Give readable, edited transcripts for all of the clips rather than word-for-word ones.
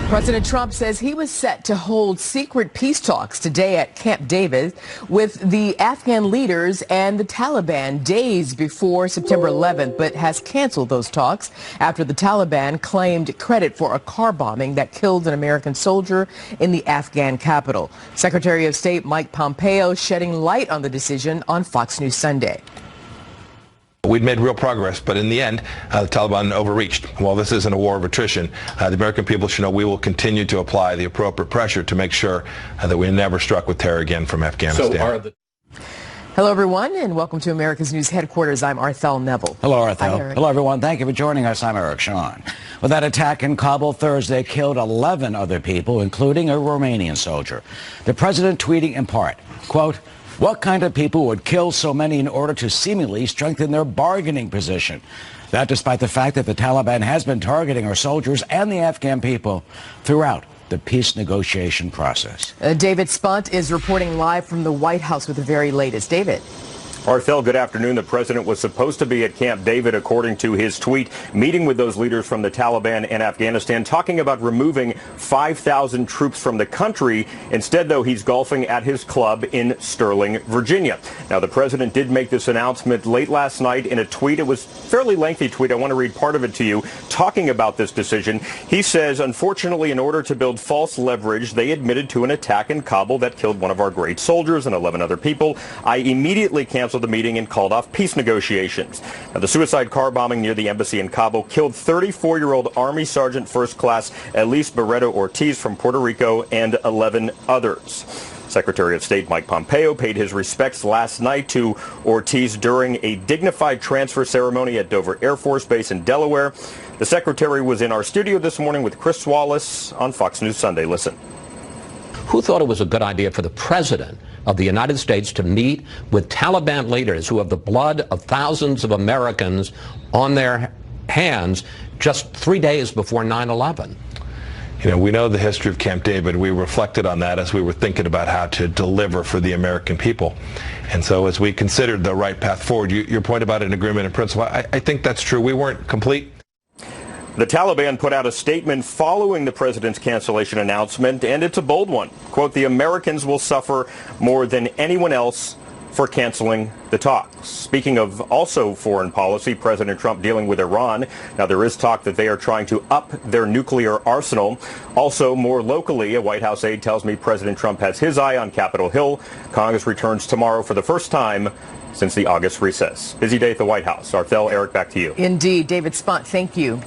President Trump says he was set to hold secret peace talks today at Camp David with the Afghan leaders and the Taliban days before September 11th, but has canceled those talks after the Taliban claimed credit for a car bombing that killed an American soldier in the Afghan capital. Secretary of State Mike Pompeo shedding light on the decision on Fox News Sunday. We'd made real progress, but in the end, the Taliban overreached. While this isn't a war of attrition, the American people should know we will continue to apply the appropriate pressure to make sure that we never struck with terror again from Afghanistan. Hello, everyone, and welcome to America's News Headquarters. I'm Arthel Neville. Hello, Arthel. Hello, everyone. Thank you for joining us. I'm Eric Shawn. Well, that attack in Kabul Thursday killed 11 other people, including a Romanian soldier. The president tweeting in part, quote, "What kind of people would kill so many in order to seemingly strengthen their bargaining position?" That despite the fact that the Taliban has been targeting our soldiers and the Afghan people throughout the peace negotiation process. David Spunt is reporting live from the White House with the very latest. David. Arthel, good afternoon. The president was supposed to be at Camp David, according to his tweet, meeting with those leaders from the Taliban and Afghanistan, talking about removing 5,000 troops from the country. Instead, though, he's golfing at his club in Sterling, Virginia. Now, the president did make this announcement late last night in a tweet. It was a fairly lengthy tweet. I want to read part of it to you, talking about this decision. He says, unfortunately, in order to build false leverage, they admitted to an attack in Kabul that killed one of our great soldiers and 11 other people. I immediately canceled the meeting and called off peace negotiations. Now, the suicide car bombing near the embassy in Kabul killed 34-year-old Army Sergeant First Class Elise Barreto Ortiz from Puerto Rico and 11 others. Secretary of State Mike Pompeo paid his respects last night to Ortiz during a dignified transfer ceremony at Dover Air Force Base in Delaware. The secretary was in our studio this morning with Chris Wallace on Fox News Sunday. Listen. Who thought it was a good idea for the president of the United States to meet with Taliban leaders who have the blood of thousands of Americans on their hands just 3 days before 9/11? You know, we know the history of Camp David. We reflected on that as we were thinking about how to deliver for the American people. And so as we considered the right path forward, your point about an agreement in principle, I think that's true. We weren't complete. The Taliban put out a statement following the president's cancellation announcement, and it's a bold one. Quote, the Americans will suffer more than anyone else for canceling the talks. Speaking of also foreign policy, President Trump dealing with Iran. Now, there is talk that they are trying to up their nuclear arsenal. Also, more locally, a White House aide tells me President Trump has his eye on Capitol Hill. Congress returns tomorrow for the first time since the August recess. Busy day at the White House. Arthel, Eric, back to you. Indeed. David Spunt, thank you.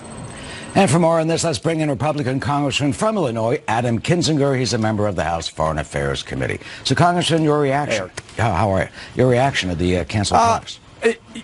And for more on this, let's bring in Republican Congressman from Illinois, Adam Kinzinger. He's a member of the House Foreign Affairs Committee. So, Congressman, your reaction? How are you? Your reaction to the canceled talks?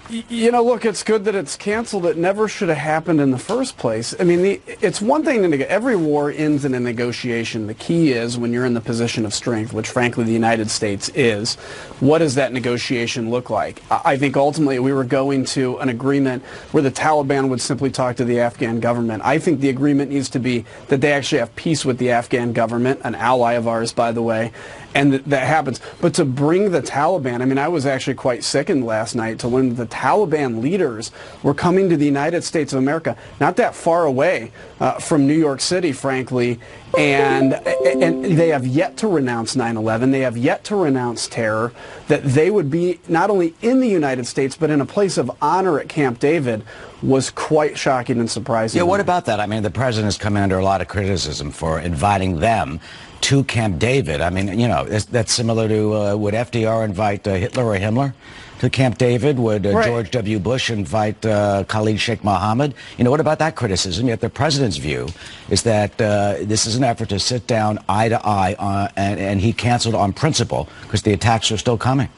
You know, look, it's good that it's canceled. It never should have happened in the first place. I mean, it's one thing to every war ends in a negotiation. The key is when you're in the position of strength, which frankly the United States is, what does that negotiation look like? I think ultimately we were going to an agreement where the Taliban would simply talk to the Afghan government. I think the agreement needs to be that they actually have peace with the Afghan government, an ally of ours, by the way, and that happens. But to bring the Taliban, I mean, I was actually quite sickened last night to learn that the Taliban leaders were coming to the United States of America, not that far away from New York City, frankly, and they have yet to renounce 9/11. They have yet to renounce terror, that they would be not only in the United States, but in a place of honor at Camp David was quite shocking and surprising. Yeah, what about that? I mean, the president's come under a lot of criticism for inviting them to Camp David. I mean, you know, that's similar to would FDR invite Hitler or Himmler to Camp David? Would George W. Bush invite Khalid Sheikh Mohammed? You know, what about that criticism? Yet the president's view is that this is an effort to sit down eye to eye, and he canceled on principle because the attacks are still coming.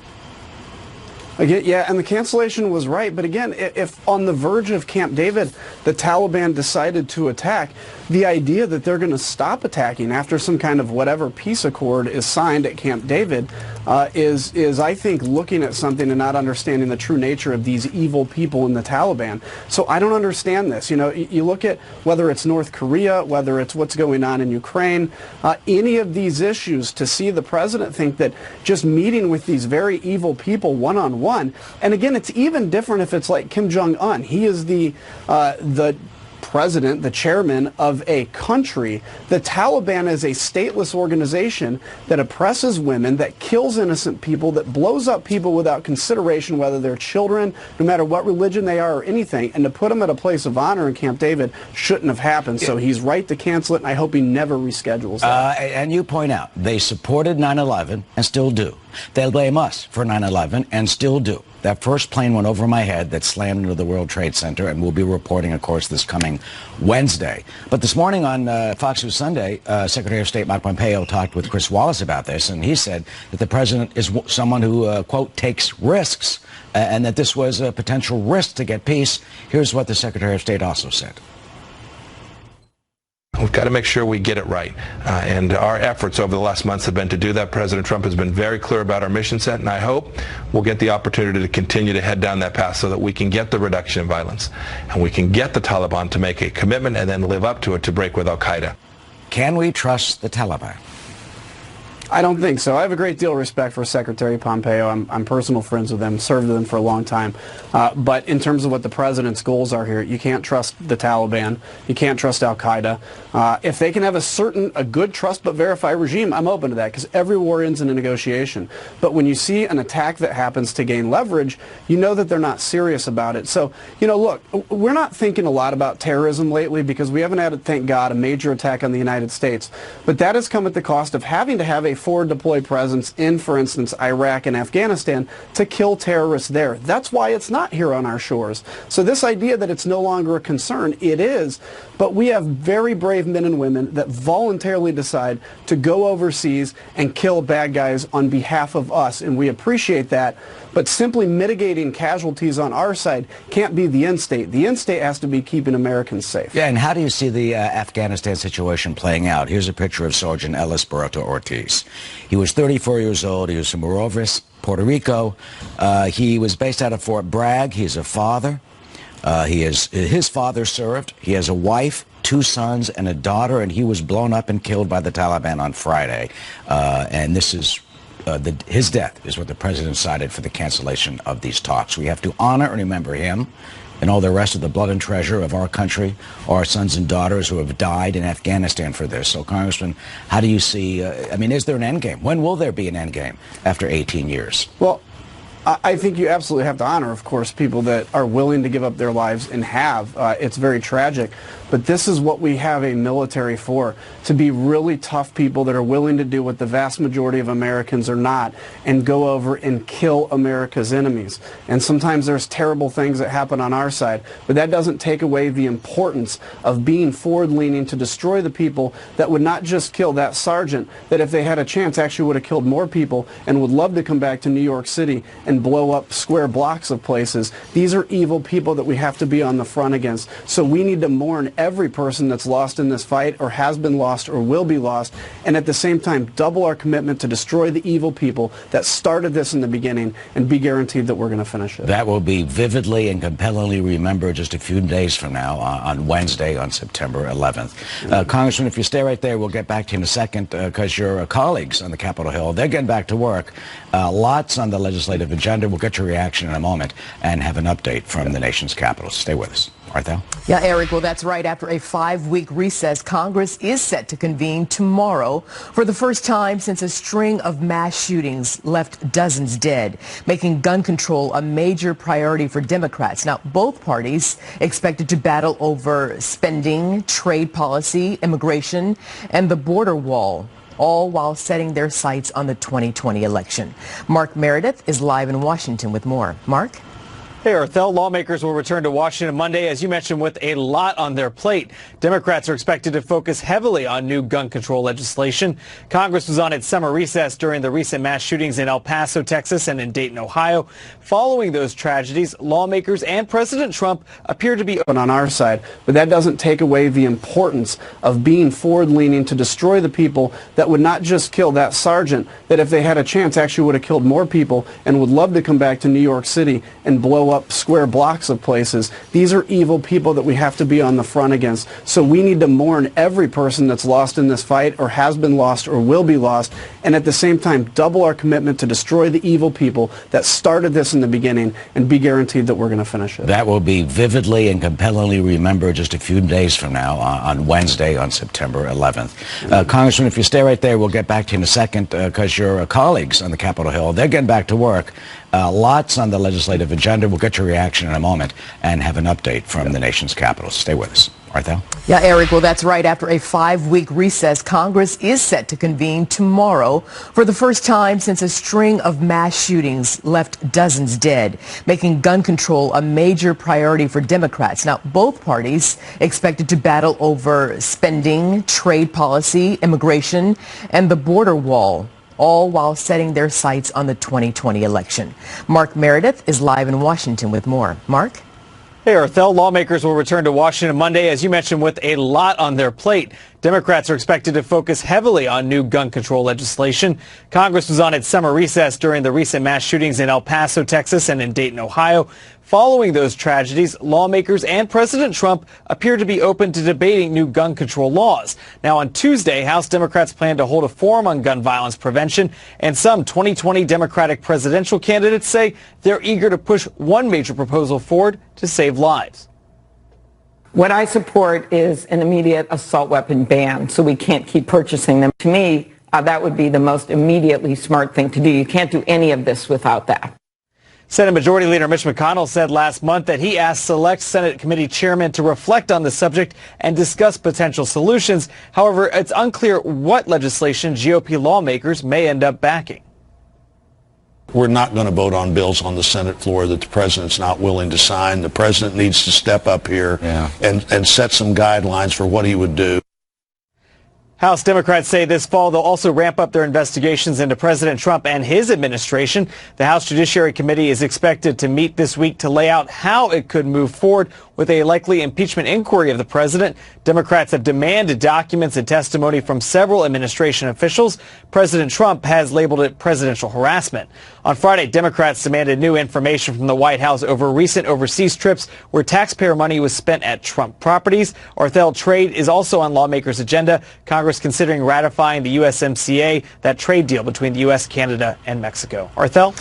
Yeah, and the cancellation was right. But again, if on the verge of Camp David, the Taliban decided to attack, the idea that they're going to stop attacking after some kind of whatever peace accord is signed at Camp David is, I think, looking at something and not understanding the true nature of these evil people in the Taliban. So I don't understand this. You know, you look at whether it's North Korea, whether it's what's going on in Ukraine, any of these issues, to see the president think that just meeting with these very evil people one-on-one, and again, it's even different if it's like Kim Jong-un. He is the president, the chairman of a country. The Taliban is a stateless organization that oppresses women, that kills innocent people, that blows up people without consideration, whether they're children, no matter what religion they are or anything. And to put them at a place of honor in Camp David shouldn't have happened. So he's right to cancel it, and I hope he never reschedules that. And you point out, they supported 9/11 and still do. They blame us for 9/11 and still do. That first plane went over my head that slammed into the World Trade Center, and we'll be reporting, of course, this coming Wednesday. But this morning on Fox News Sunday, Secretary of State Mike Pompeo talked with Chris Wallace about this, and he said that the president is someone who, quote, takes risks, and that this was a potential risk to get peace. Here's what the Secretary of State also said. We've got to make sure we get it right. And our efforts over the last months have been to do that. President Trump has been very clear about our mission set, and I hope we'll get the opportunity to continue to head down that path so that we can get the reduction in violence and we can get the Taliban to make a commitment and then live up to it to break with al-Qaeda. Can we trust the Taliban? I don't think so. I have a great deal of respect for Secretary Pompeo. I'm personal friends with him, served with him for a long time. But in terms of what the president's goals are here, you can't trust the Taliban. You can't trust al-Qaeda. If they can have a good trust but verify regime, I'm open to that, because every war ends in a negotiation. But when you see an attack that happens to gain leverage, you know that they're not serious about it. So, you know, look, we're not thinking a lot about terrorism lately because we haven't had, thank God, a major attack on the United States. But that has come at the cost of having to have a forward deployed presence in, for instance, Iraq and Afghanistan to kill terrorists there. That's why it's not here on our shores. So this idea that it's no longer a concern, it is. But we have very brave men and women that voluntarily decide to go overseas and kill bad guys on behalf of us, and we appreciate that. But simply mitigating casualties on our side can't be the end state. The end state has to be keeping Americans safe. Yeah, and how do you see the Afghanistan situation playing out? Here's a picture of Sergeant Ellis Barreto Ortiz. He was 34 years old. He was from Morovas, Puerto Rico. He was based out of Fort Bragg. He's a father. His father served. He has a wife, 2 sons, and a daughter, and he was blown up and killed by the Taliban on Friday. And this is his death is what the president cited for the cancellation of these talks. We have to honor and remember him and all the rest of the blood and treasure of our country, our sons and daughters who have died in Afghanistan for this. So, Congressman, how do you see, I mean, is there an end game? When will there be an end game after 18 years? Well, I think you absolutely have to honor, of course, people that are willing to give up their lives and have. It's very tragic. But this is what we have a military for, to be really tough people that are willing to do what the vast majority of Americans are not and go over and kill America's enemies. And sometimes there's terrible things that happen on our side, but that doesn't take away the importance of being forward-leaning to destroy the people that would not just kill that sergeant, that if they had a chance actually would have killed more people and would love to come back to New York City and blow up square blocks of places. These are evil people that we have to be on the front against. So we need to mourn every person that's lost in this fight or has been lost or will be lost, and at the same time double our commitment to destroy the evil people that started this in the beginning and be guaranteed that we're going to finish it. That will be vividly and compellingly remembered just a few days from now on Wednesday, on September 11th. Congressman, if you stay right there, we'll get back to you in a second because your colleagues on the Capitol Hill, they're getting back to work. Lots on the legislative agenda. We'll get your reaction in a moment and have an update from the nation's capital. Stay with us. Arthel? Yeah, Eric, well, that's right. After a 5-week recess, Congress is set to convene tomorrow for the first time since a string of mass shootings left dozens dead, making gun control a major priority for Democrats. Now, both parties expected to battle over spending, trade policy, immigration, and the border wall, all while setting their sights on the 2020 election. Mark Meredith is live in Washington with more. Mark? Hey, Arthel. Lawmakers will return to Washington Monday, as you mentioned, with a lot on their plate. Democrats are expected to focus heavily on new gun control legislation. Congress was on its summer recess during the recent mass shootings in El Paso, Texas, and in Dayton, Ohio. Following those tragedies, lawmakers and President Trump appear to be on our side, but that doesn't take away the importance of being forward-leaning to destroy the people that would not just kill that sergeant, that if they had a chance actually would have killed more people and would love to come back to New York City and blow up square blocks of places. These are evil people that we have to be on the front against. So we need to mourn every person that's lost in this fight or has been lost or will be lost, and at the same time double our commitment to destroy the evil people that started this in the beginning and be guaranteed that we're going to finish it. That will be vividly and compellingly remembered just a few days from now on Wednesday, on September 11th. Congressman, if you stay right there, we'll get back to you in a second because your colleagues on the Capitol Hill, they're getting back to work. Lots on the legislative agenda. We'll get your reaction in a moment and have an update from the nation's capital. Stay with us. Arthel? Yeah, Eric, well, that's right. After a 5-week recess, Congress is set to convene tomorrow for the first time since a string of mass shootings left dozens dead, making gun control a major priority for Democrats. Now, both parties expected to battle over spending, trade policy, immigration, and the border wall, all while setting their sights on the 2020 election. Mark Meredith is live in Washington with more. Mark? Hey, Arthel, lawmakers will return to Washington Monday, as you mentioned, with a lot on their plate. Democrats are expected to focus heavily on new gun control legislation. Congress was on its summer recess during the recent mass shootings in El Paso, Texas, and in Dayton, Ohio. Following those tragedies, lawmakers and President Trump appear to be open to debating new gun control laws. Now, on Tuesday, House Democrats plan to hold a forum on gun violence prevention, and some 2020 Democratic presidential candidates say they're eager to push one major proposal forward to save lives. What I support is an immediate assault weapon ban, so we can't keep purchasing them. To me, that would be the most immediately smart thing to do. You can't do any of this without that. Senate Majority Leader Mitch McConnell said last month that he asked select Senate committee chairmen to reflect on the subject and discuss potential solutions. However, it's unclear what legislation GOP lawmakers may end up backing. We're not going to vote on bills on the Senate floor that the president's not willing to sign. The president needs to step up here and set some guidelines for what he would do. House Democrats say this fall they'll also ramp up their investigations into President Trump and his administration. The House Judiciary Committee is expected to meet this week to lay out how it could move forward with a likely impeachment inquiry of the president. Democrats have demanded documents and testimony from several administration officials. President Trump has labeled it presidential harassment. On Friday, Democrats demanded new information from the White House over recent overseas trips where taxpayer money was spent at Trump properties. Arthel, trade is also on lawmakers' agenda. Congress considering ratifying the USMCA, that trade deal between the U.S., Canada, and Mexico. Arthel?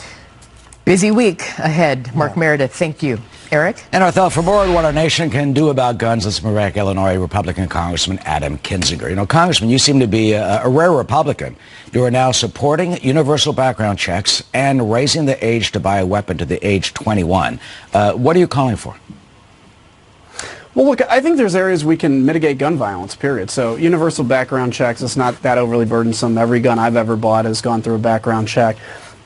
Busy week ahead. Mark Meredith, thank you. Eric? And Arthel, for more on what our nation can do about guns, let's bring back Illinois Republican Congressman Adam Kinzinger. You know, Congressman, you seem to be a rare Republican. You are now supporting universal background checks and raising the age to buy a weapon to the age 21. What are you calling for? Well, look, I think there's areas we can mitigate gun violence, period. So universal background checks, it's not that overly burdensome. Every gun I've ever bought has gone through a background check.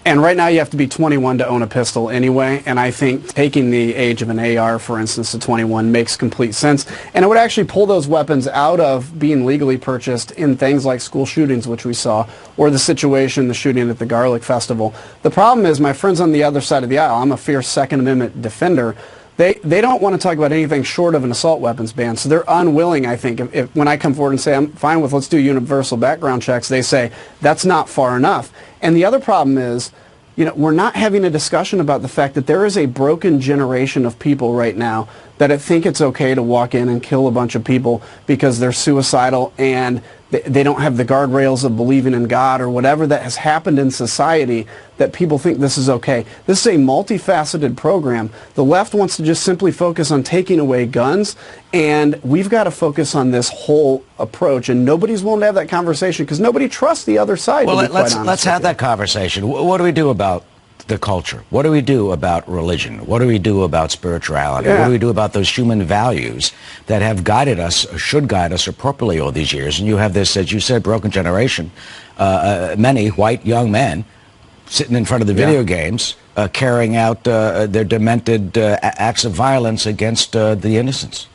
And right now you have to be 21 to own a pistol anyway, and I think taking the age of an AR, for instance, to 21 makes complete sense. And it would actually pull those weapons out of being legally purchased in things like school shootings, which we saw, or the shooting at the Garlic Festival. The problem is, my friends on the other side of the aisle, I'm a fierce Second Amendment defender, they don't want to talk about anything short of an assault weapons ban. So they're unwilling, I think, if when I come forward and say, I'm fine with let's do universal background checks, they say, that's not far enough. And the other problem is, you know, we're not having a discussion about the fact that there is a broken generation of people right now that think it's okay to walk in and kill a bunch of people because they're suicidal and they don't have the guardrails of believing in God or whatever that has happened in society that people think this is okay. This is a multifaceted program. The left wants to just simply focus on taking away guns, and we've got to focus on this whole approach, and nobody's willing to have that conversation because nobody trusts the other side. Well, let's have that conversation. What do we do about the culture? What do we do about religion? What do we do about spirituality? What do we do about those human values that have guided us, or should guide us appropriately all these years? And you have this, as you said, broken generation, many white young men sitting in front of the video games, carrying out their demented acts of violence against the innocents.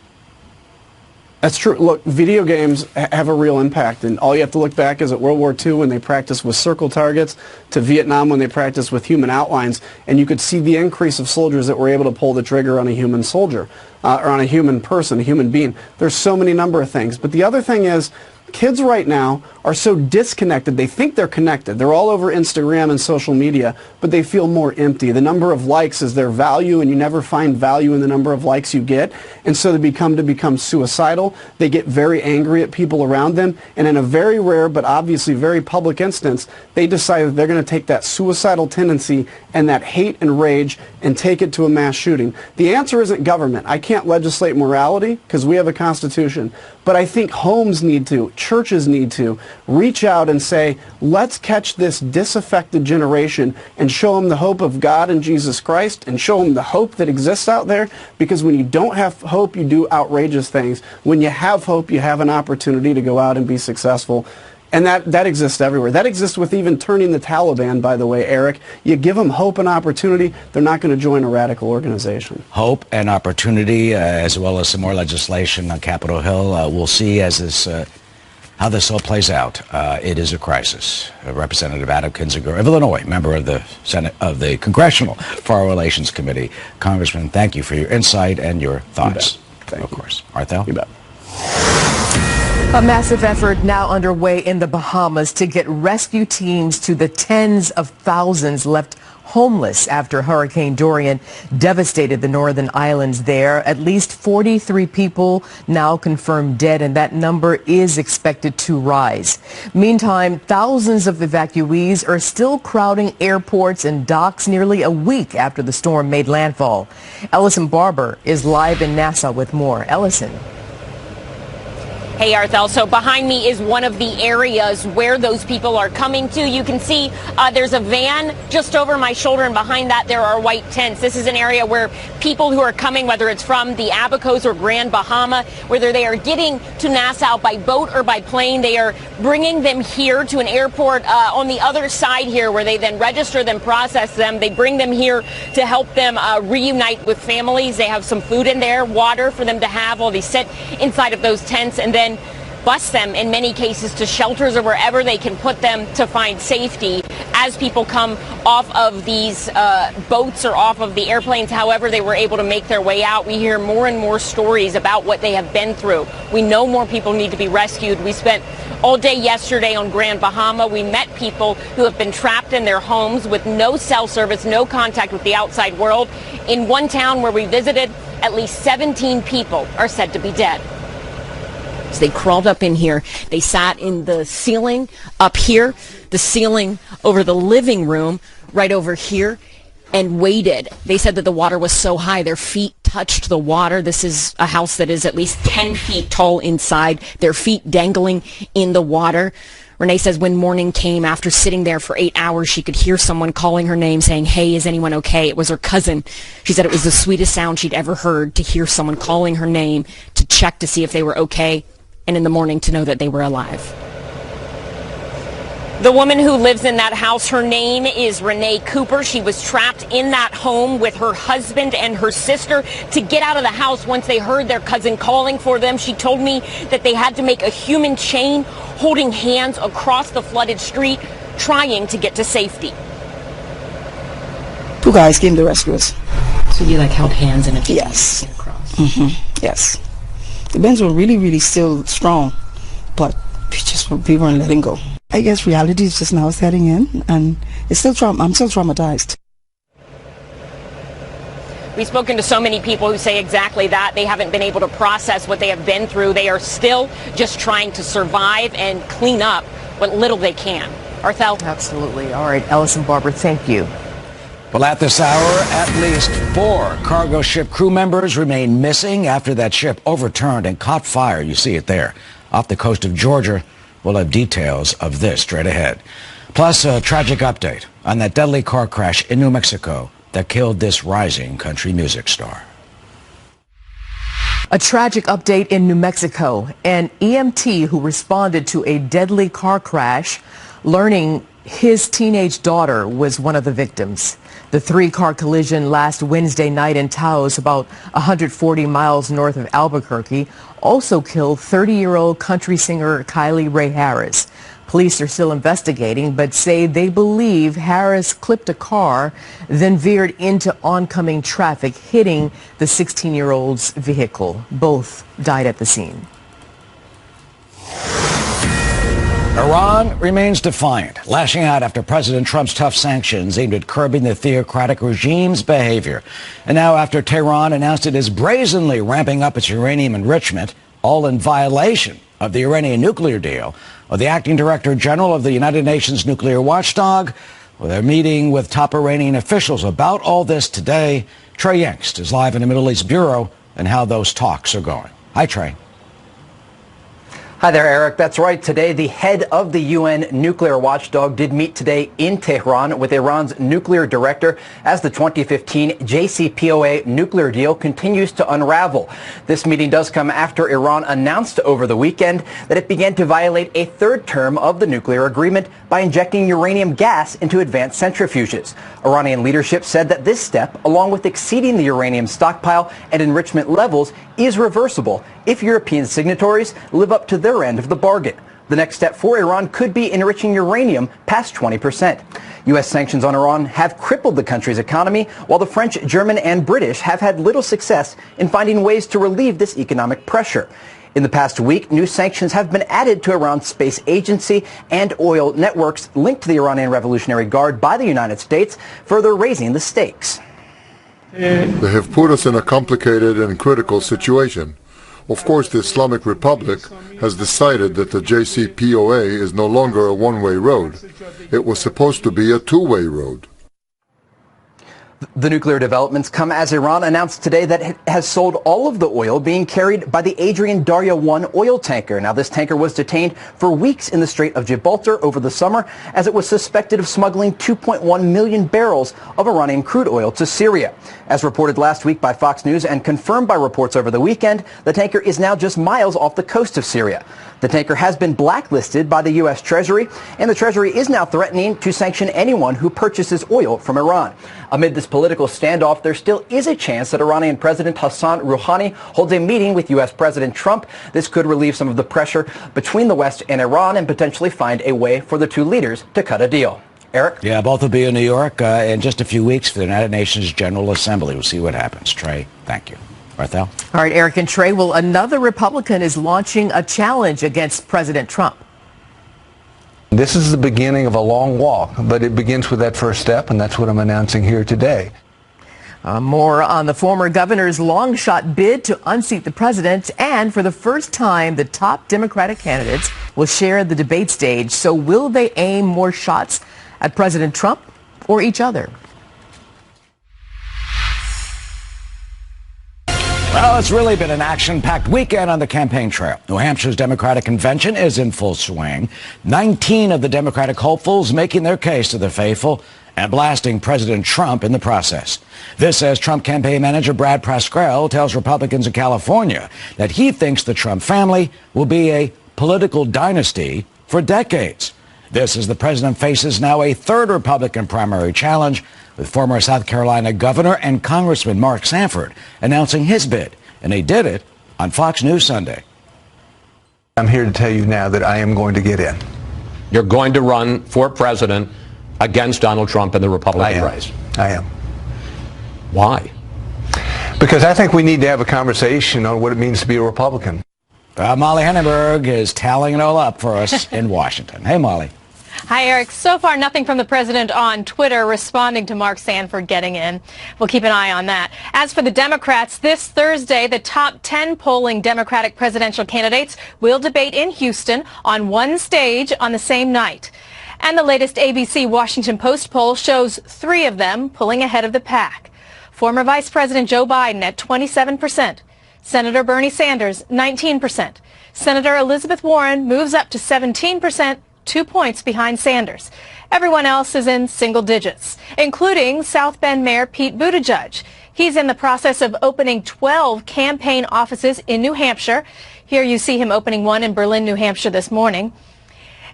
That's true. Look, video games have a real impact, and all you have to look back is at World War II when they practiced with circle targets, to Vietnam when they practiced with human outlines, and you could see the increase of soldiers that were able to pull the trigger on a human soldier, or on a human person, a human being. There's so many number of things. But the other thing is, Kids right now are so disconnected. They think they're connected. They're all over Instagram and social media, but they feel more empty. The number of likes is their value, and you never find value in the number of likes you get. And so they become suicidal. They get very angry at people around them. And in a very rare but obviously very public instance, they decide that they're going to take that suicidal tendency and that hate and rage and take it to a mass shooting. The answer isn't government. I can't legislate morality because we have a constitution. But I think homes need to, churches need to reach out and say, let's catch this disaffected generation and show them the hope of God and Jesus Christ and show them the hope that exists out there. Because when you don't have hope, you do outrageous things. When you have hope, you have an opportunity to go out and be successful. And that exists everywhere. That exists with even turning the Taliban, by the way, Eric. You give them hope and opportunity, they're not going to join a radical organization. Hope and opportunity, as well as some more legislation on Capitol Hill. We'll see as this, how this all plays out. It is a crisis. Representative Adam Kinzinger of Illinois, member of the Senate, of the Congressional Foreign Relations Committee. Congressman, thank you for your insight and your thoughts. Thank you. Of course. Arthel? You bet. A massive effort now underway in the Bahamas to get rescue teams to the tens of thousands left homeless after Hurricane Dorian devastated the northern islands there. At least 43 people now confirmed dead, and that number is expected to rise. Meantime, thousands of evacuees are still crowding airports and docks nearly a week after the storm made landfall. Ellison Barber is live in Nassau with more. Ellison. Hey, Arthel. So behind me is one of the areas where those people are coming to. You can see there's a van just over my shoulder, and behind that there are white tents. This is an area where people who are coming, whether it's from the Abacos or Grand Bahama, whether they are getting to Nassau by boat or by plane, they are bringing them here to an airport on the other side here, where they then register them, process them. They bring them here to help them reunite with families. They have some food in there, water for them to have while they sit inside of those tents, and then bus them in many cases to shelters or wherever they can put them to find safety as people come off of these boats or off of the airplanes. However they were able to make their way out. We hear more and more stories about what they have been through. We know more people need to be rescued. We spent all day yesterday on Grand Bahama. We met people who have been trapped in their homes with no cell service, no contact with the outside world. In one town where we visited, at least 17 people are said to be dead. So they crawled up in here. They sat in the ceiling up here, the ceiling over the living room right over here, and waited. They said that the water was so high their feet touched the water. This is a house that is at least 10 feet tall inside, their feet dangling in the water. Renee says when morning came, after sitting there for 8 hours, she could hear someone calling her name, saying, "Hey, is anyone okay?" It was her cousin. She said it was the sweetest sound she'd ever heard, to hear someone calling her name, to check to see if they were okay, and in the morning to know that they were alive. The woman who lives in that house, her name is Renee Cooper. She was trapped in that home with her husband and her sister. To get out of the house once they heard their cousin calling for them, she told me that they had to make a human chain, holding hands across the flooded street, trying to get to safety. Two guys came to rescue us. So you held hands in a chain? Yes. To get across? Yes. The bands were really, really still strong, but we weren't letting go. I guess reality is just now setting in, and it's still I'm still traumatized. We've spoken to so many people who say exactly that. They haven't been able to process what they have been through. They are still just trying to survive and clean up what little they can. Arthel? Absolutely. All right, Ellison Barber, thank you. Well, at this hour, at least 4 cargo ship crew members remain missing after that ship overturned and caught fire. You see it there off the coast of Georgia. We'll have details of this straight ahead. Plus, a tragic update on that deadly car crash in New Mexico that killed this rising country music star. A tragic update in New Mexico. An EMT who responded to a deadly car crash, learning his teenage daughter was one of the victims. The 3-car collision last Wednesday night in Taos, about 140 miles north of Albuquerque, also killed 30-year-old country singer Kylie Ray Harris. Police are still investigating, but say they believe Harris clipped a car, then veered into oncoming traffic, hitting the 16-year-old's vehicle. Both died at the scene. Iran remains defiant, lashing out after President Trump's tough sanctions aimed at curbing the theocratic regime's behavior. And now after Tehran announced it is brazenly ramping up its uranium enrichment, all in violation of the Iranian nuclear deal, the acting director general of the United Nations nuclear watchdog, they're meeting with top Iranian officials about all this today. Trey Yangst is live in the Middle East Bureau and how those talks are going. Hi, Trey. Hi there, Eric. That's right. Today, the head of the UN nuclear watchdog did meet today in Tehran with Iran's nuclear director as the 2015 JCPOA nuclear deal continues to unravel. This meeting does come after Iran announced over the weekend that it began to violate a third term of the nuclear agreement by injecting uranium gas into advanced centrifuges. Iranian leadership said that this step, along with exceeding the uranium stockpile and enrichment levels, is reversible if European signatories live up to their end of the bargain. The next step for Iran could be enriching uranium past 20%. U.S. sanctions on Iran have crippled the country's economy, while the French, German, and British have had little success in finding ways to relieve this economic pressure. In the past week, new sanctions have been added to Iran's space agency and oil networks linked to the Iranian Revolutionary Guard by the United States, further raising the stakes. They have put us in a complicated and critical situation. Of course, the Islamic Republic has decided that the JCPOA is no longer a one-way road. It was supposed to be a two-way road. The nuclear developments come as Iran announced today that it has sold all of the oil being carried by the Adrian Darya 1 oil tanker. Now, this tanker was detained for weeks in the Strait of Gibraltar over the summer as it was suspected of smuggling 2.1 million barrels of Iranian crude oil to Syria. As reported last week by Fox News and confirmed by reports over the weekend, the tanker is now just miles off the coast of Syria. The tanker has been blacklisted by the U.S. Treasury, and the Treasury is now threatening to sanction anyone who purchases oil from Iran. Amid this political standoff, there still is a chance that Iranian President Hassan Rouhani holds a meeting with U.S. President Trump. This could relieve some of the pressure between the West and Iran and potentially find a way for the two leaders to cut a deal. Eric? Yeah, both will be in New York in just a few weeks for the United Nations General Assembly. We'll see what happens. Trey, thank you. Barthel? All right, Eric and Trey. Well, another Republican is launching a challenge against President Trump. This is the beginning of a long walk, but it begins with that first step, and that's what I'm announcing here today. More on the former governor's long-shot bid to unseat the president, and for the first time, the top Democratic candidates will share the debate stage. So will they aim more shots at President Trump or each other? Well, it's really been an action-packed weekend on the campaign trail. New Hampshire's Democratic convention is in full swing. 19 of the Democratic hopefuls making their case to the faithful and blasting President Trump in the process. This, as Trump campaign manager Brad Pascrell tells Republicans in California that he thinks the Trump family will be a political dynasty for decades. This as the president faces now a third Republican primary challenge, with former South Carolina Governor and Congressman Mark Sanford announcing his bid, and he did it on Fox News Sunday. I'm here to tell you now that I am going to get in. You're going to run for president against Donald Trump in the Republican race? I am. Why? Because I think we need to have a conversation on what it means to be a Republican. Molly Henneberg is tallying it all up for us in Washington. Hey, Molly. Hi, Eric. So far, nothing from the president on Twitter responding to Mark Sanford getting in. We'll keep an eye on that. As for the Democrats, this Thursday, the top 10 polling Democratic presidential candidates will debate in Houston on one stage on the same night. And the latest ABC Washington Post poll shows 3 of them pulling ahead of the pack. Former Vice President Joe Biden at 27%. Senator Bernie Sanders, 19%. Senator Elizabeth Warren moves up to 17%. 2 points behind Sanders. Everyone else is in single digits, including South Bend Mayor Pete Buttigieg. He's in the process of opening 12 campaign offices in New Hampshire. Here you see him opening one in Berlin, New Hampshire this morning.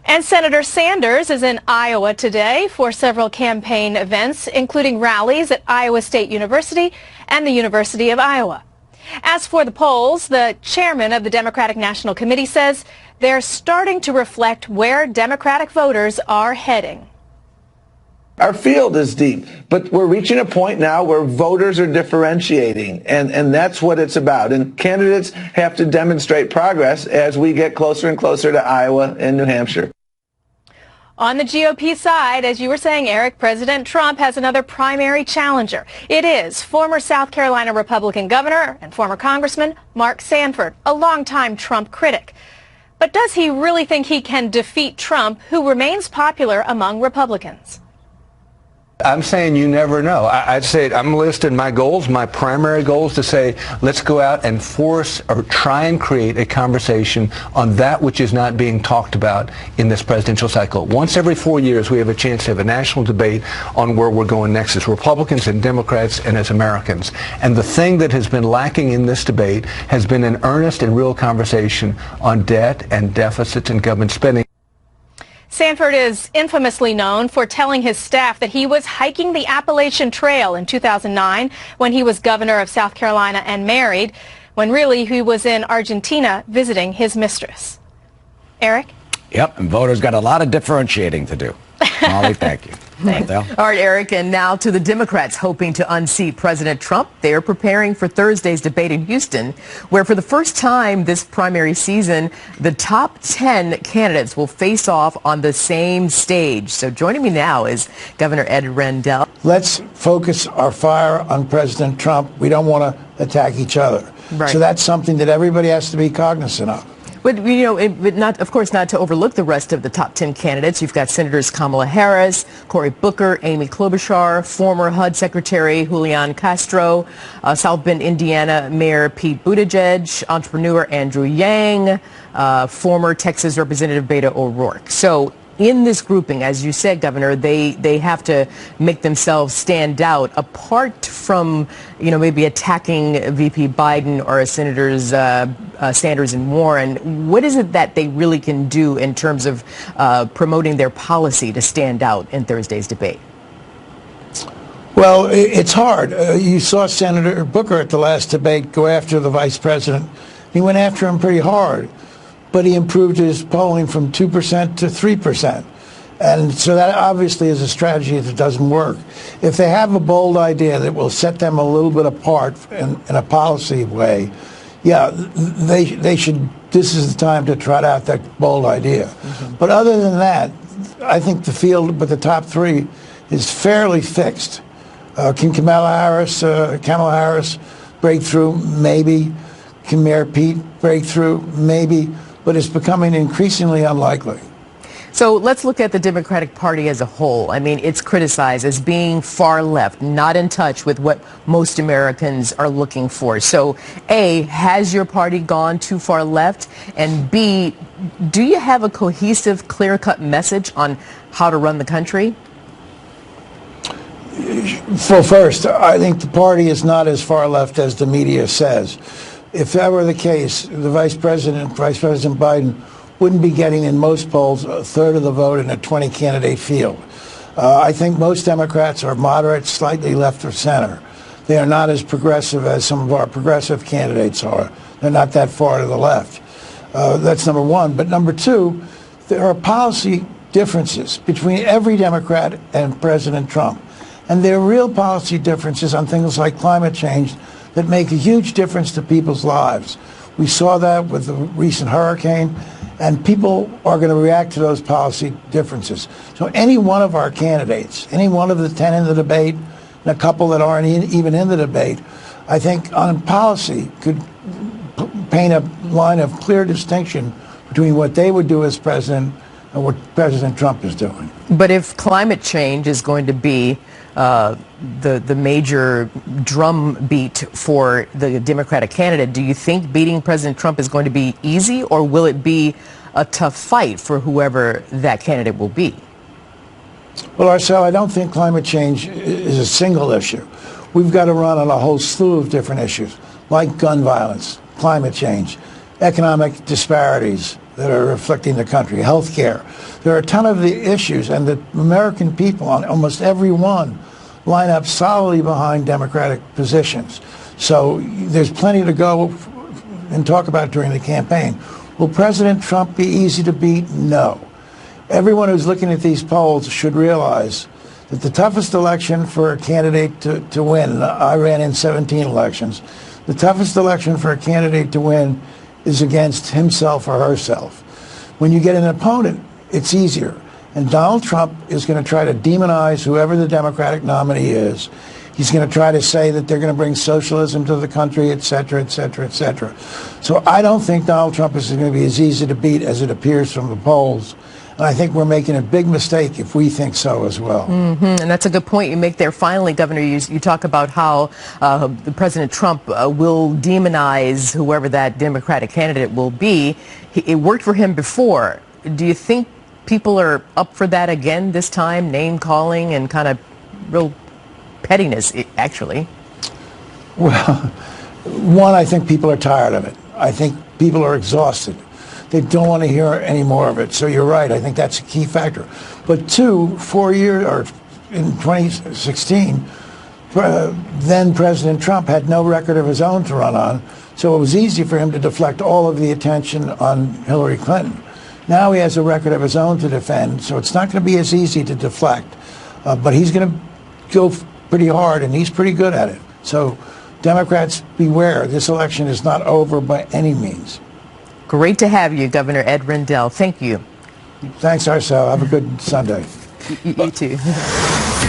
And Senator Sanders is in Iowa today for several campaign events, including rallies at Iowa State University and the University of Iowa. As for the polls, the chairman of the Democratic National Committee says they're starting to reflect where Democratic voters are heading. Our field is deep, but we're reaching a point now where voters are differentiating, and that's what it's about. And candidates have to demonstrate progress as we get closer and closer to Iowa and New Hampshire. On the GOP side, as you were saying, Eric, President Trump has another primary challenger. It is former South Carolina Republican governor and former Congressman Mark Sanford, a longtime Trump critic. But does he really think he can defeat Trump, who remains popular among Republicans? I'm saying you never know. I'd say I'm listing my goals, my primary goals to say let's go out and force or try and create a conversation on that which is not being talked about in this presidential cycle. Once every 4 years we have a chance to have a national debate on where we're going next as Republicans and Democrats and as Americans. And the thing that has been lacking in this debate has been an earnest and real conversation on debt and deficits and government spending. Sanford is infamously known for telling his staff that he was hiking the Appalachian Trail in 2009 when he was governor of South Carolina and married, when really he was in Argentina visiting his mistress. Eric? Yep, and voters got a lot of differentiating to do. Molly, thank you. Thanks. All right, Eric, and now to the Democrats hoping to unseat President Trump. They are preparing for Thursday's debate in Houston, where for the first time this primary season, the top 10 candidates will face off on the same stage. So joining me now is Governor Ed Rendell. Let's focus our fire on President Trump. We don't want to attack each other. Right. So that's something that everybody has to be cognizant of. But, you know, but not, of course, not to overlook the rest of the top 10 candidates. You've got Senators Kamala Harris, Cory Booker, Amy Klobuchar, former HUD Secretary Julian Castro, South Bend, Indiana Mayor Pete Buttigieg, entrepreneur Andrew Yang, former Texas Representative Beto O'Rourke. So in this grouping, as you said, Governor, they have to make themselves stand out apart from, you know, maybe attacking VP Biden or Senators Sanders and Warren. What is it that they really can do in terms of promoting their policy to stand out in Thursday's debate? Well, it's hard. You saw Senator Booker at the last debate go after the vice president. He went after him pretty hard, but he improved his polling from 2% to 3%. And so that obviously is a strategy that doesn't work. If they have a bold idea that will set them a little bit apart in a policy way, yeah, they should, this is the time to trot out that bold idea. Mm-hmm. But other than that, I think the field with the top three is fairly fixed. Can Kamala Harris break through? Maybe. Can Mayor Pete break through? Maybe. But it's becoming increasingly unlikely. So let's look at the Democratic Party as a whole. I mean, it's criticized as being far left, not in touch with what most Americans are looking for. So, A, has your party gone too far left? And B, do you have a cohesive, clear-cut message on how to run the country? Well, first, I think the party is not as far left as the media says. If that were the case, the Vice President Biden, wouldn't be getting in most polls a third of the vote in a 20-candidate field. I think most Democrats are moderate, slightly left or center. They are not as progressive as some of our progressive candidates are. They're not that far to the left. That's number one. But number two, there are policy differences between every Democrat and President Trump. And there are real policy differences on things like climate change that make a huge difference to people's lives. We saw that with the recent hurricane, and people are going to react to those policy differences. So any one of our candidates, any one of the 10 in the debate, and a couple that aren't even in the debate, I think on policy could paint a line of clear distinction between what they would do as president and what President Trump is doing. But if climate change is going to be the major drum beat for the Democratic candidate, do you think beating President Trump is going to be easy, or will it be a tough fight for whoever that candidate will be? Well, Arcel, I don't think climate change is a single issue. We've got to run on a whole slew of different issues, like gun violence, climate change, economic disparities that are afflicting the country, health care. There are a ton of the issues, and the American people on almost every one line up solidly behind Democratic positions. So there's plenty to go and talk about during the campaign. Will President Trump be easy to beat? No. Everyone who's looking at these polls should realize that the toughest election for a candidate to win, and I ran in 17 elections, the toughest election for a candidate to win is against himself or herself. When you get an opponent, it's easier. And Donald Trump is going to try to demonize whoever the Democratic nominee is. He's going to try to say that they're going to bring socialism to the country, et cetera, et cetera, et cetera. So I don't think Donald Trump is going to be as easy to beat as it appears from the polls. And I think we're making a big mistake if we think so as well. And that's a good point you make there. Finally, Governor, you talk about how President Trump will demonize whoever that Democratic candidate will be. It worked for him before. Do you think people are up for that again this time? Name calling and kind of real pettiness, actually. Well, one, I think people are tired of it. I think people are exhausted. They don't want to hear any more of it. So you're right. I think that's a key factor. But two, 4 years, or in 2016, then President Trump had no record of his own to run on. So it was easy for him to deflect all of the attention on Hillary Clinton. Now he has a record of his own to defend. So it's not going to be as easy to deflect. But he's going to go pretty hard, and he's pretty good at it. So Democrats, beware. This election is not over by any means. Great to have you, Governor Ed Rendell. Thank you. Thanks, Arcel. Have a good Sunday. You too.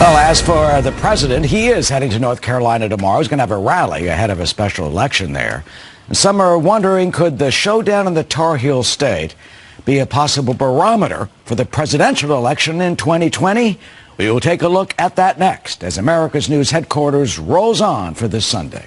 Well, as for the president, he is heading to North Carolina tomorrow. He's going to have a rally ahead of a special election there. And some are wondering, could the showdown in the Tar Heel state be a possible barometer for the presidential election in 2020? We will take a look at that next as America's News headquarters rolls on for this Sunday.